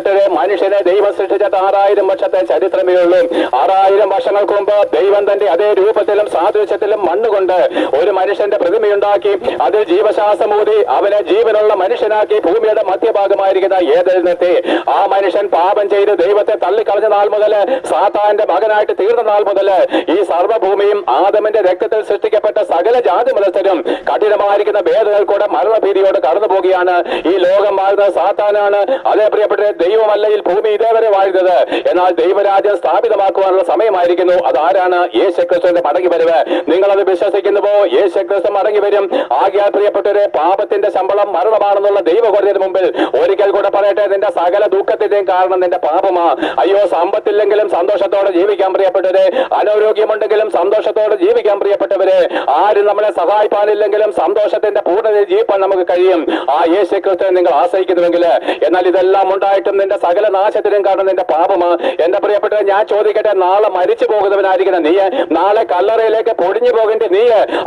പ്രിയപ്പെട്ടവരെ, മനുഷ്യനെ ദൈവം സൃഷ്ടിച്ചിട്ട് 6000 വർഷത്തെ ചരിത്രമേ ഉള്ളൂ. 6000 വർഷങ്ങൾക്ക് മുമ്പ് ദൈവം തന്റെ അതേ രൂപത്തിലും സാദൃശ്യത്തിലും മണ്ണുകൊണ്ട് ഒരു മനുഷ്യന്റെ പ്രതിമയുണ്ടാക്കി അതിൽ ജീവശ്വാസമൂതി അവനെ ജീവനുള്ള മനുഷ്യനാക്കി ഭൂമിയുടെ മധ്യഭാഗമായിരിക്കുന്ന ഏദനിൽ നിർത്തി. ആ മനുഷ്യൻ പാപം ചെയ്ത് ദൈവത്തെ തള്ളിക്കളഞ്ഞ നാൾ മുതൽ, സാത്താന്റെ മകനായിട്ട് തീർന്ന നാൾ മുതൽ ഈ സർവ്വഭൂമിയും ആദമിന്റെ രക്തത്തിൽ സൃഷ്ടിക്കപ്പെട്ട സകല ജാതി മതസ്ഥരും കഠിനമായിരിക്കുന്ന വേദനകൾ കൂടെ മരണഭീതിയോട് കടന്നു പോവുകയാണ്. ഈ ലോകം വാഴുന്നത് സാത്താനാണ്. അതേ പ്രിയപ്പെട്ട, ദൈവമല്ല ഈ ഭൂമി ഇതേവരെ വാഴുന്നത്. എന്നാൽ ദൈവരാജ്യം സ്ഥാപിതമാക്കുവാനുള്ള സമയമായിരിക്കുന്നു. അതാരാണ്? യേശുക്രിസ്തുവിന്റെ മടങ്ങി വരവ്. നിങ്ങളത് വിശ്വസിക്കുന്നുവോ? യേശുക്രിസ്തു മടങ്ങി വരും. ആകയാൽ പ്രിയപ്പെട്ടവരെ, പാപത്തിന്റെ ശമ്പളം മരണമാണെന്നുള്ള ദൈവകോടതിയുടെ മുമ്പിൽ ഒരിക്കൽ കൂടെ പറയട്ടെ, നിന്റെ സകല ദുഃഖത്തിന്റെയും കാരണം നിന്റെ പാപമാ. അയ്യോ, സമ്പത്തില്ലെങ്കിലും സന്തോഷത്തോടെ ജീവിക്കാൻ പ്രിയപ്പെട്ടവരെ, അനാരോഗ്യമുണ്ടെങ്കിലും സന്തോഷത്തോടെ ജീവിക്കാൻ പ്രിയപ്പെട്ടവരെ, ആരും നമ്മളെ സഹായിപ്പാനില്ലെങ്കിലും സന്തോഷത്തിന്റെ പൂർണ്ണതയിൽ ജീവിപ്പാൻ നമുക്ക് കഴിയും ആ യേശുക്രിസ്തുവിനെ നിങ്ങൾ ആശ്രയിക്കുന്നുവെങ്കിൽ. എന്നാൽ ഇതെല്ലാം ഉണ്ടായിട്ടും നിന്റെ സകല നാശത്തിനും കാരണം നിന്റെ പാപമാ. എന്റെ പ്രിയപ്പെട്ടവരെ, ഞാൻ ചോദിക്കട്ടെ, നാളെ മരിച്ചു പോകുന്നവനായിരിക്കുന്ന നീ, നാളെ കല്ലറയിലേക്ക് പൊടിഞ്ഞു പോകേണ്ടി നീ,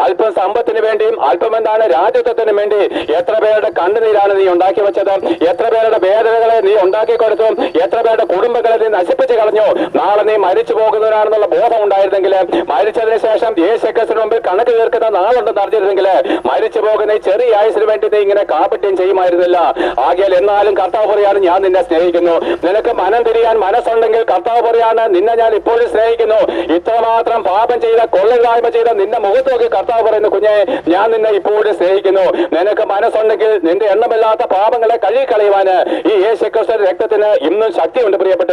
അല്പം സമ്പത്തിന് വേണ്ടിയും അല്പം എന്താണ് രാജ്യത്വത്തിന് വേണ്ടി എത്ര പേരുടെ കണ്ണുനീരാണ് നീ ഉണ്ടാക്കി വെച്ചത്? എത്ര പേരുടെ വേദനകളെ നീ ഉണ്ടാക്കി കൊടുത്തു? എത്ര പേരുടെ കുടുംബങ്ങളെ നീ നശിപ്പിച്ചു കളഞ്ഞു? നാളെ നീ മരിച്ചു പോകുന്നവരാണെന്നുള്ള ബോധം ഉണ്ടായിരുന്നെങ്കിൽ, മരിച്ചതിന് ശേഷം യേശുക്രിസ്തുവിന് മുമ്പിൽ കണക്ക് തീർക്കുന്ന നാളുണ്ടെന്ന് അറിഞ്ഞിരുന്നെങ്കിൽ, മരിച്ചു പോകുന്ന ഈ ചെറിയ ആയുസിന് വേണ്ടി നീ ഇങ്ങനെ കാപട്യം ചെയ്യുമായിരുന്നില്ല. ആകയാൽ എന്നാലും കർത്താവ് പറയാണ്, ഞാൻ നിന്നെ സ്നേഹിക്കുന്നു. നിനക്ക് മനം തിരിയാൻ മനസ്സുണ്ടെങ്കിൽ കർത്താവ് പറയാണ്, നിന്നെ ഞാൻ ഇപ്പോഴും സ്നേഹിക്കുന്നു. ഇത്രമാത്രം പാപം ചെയ്ത, കൊള്ളരുതായ്മ ചെയ്ത നിന്റെ മുഖത്ത് നോക്കി കർത്താവ് പറയുന്നു, കുഞ്ഞെ, ഞാൻ നിന്നെ ഇപ്പോഴും സ്നേഹിക്കുന്നു. നിനക്ക് മനസ്സുണ്ടെങ്കിൽ നിന്റെ എണ്ണമില്ലാത്ത പാപങ്ങളെ കഴുകിക്കളയുവാന് ഈ യേശുക്രിസ്തുവിന്റെ രക്തത്തിന് ഇന്നും ശക്തിയുണ്ട് പ്രിയപ്പെട്ട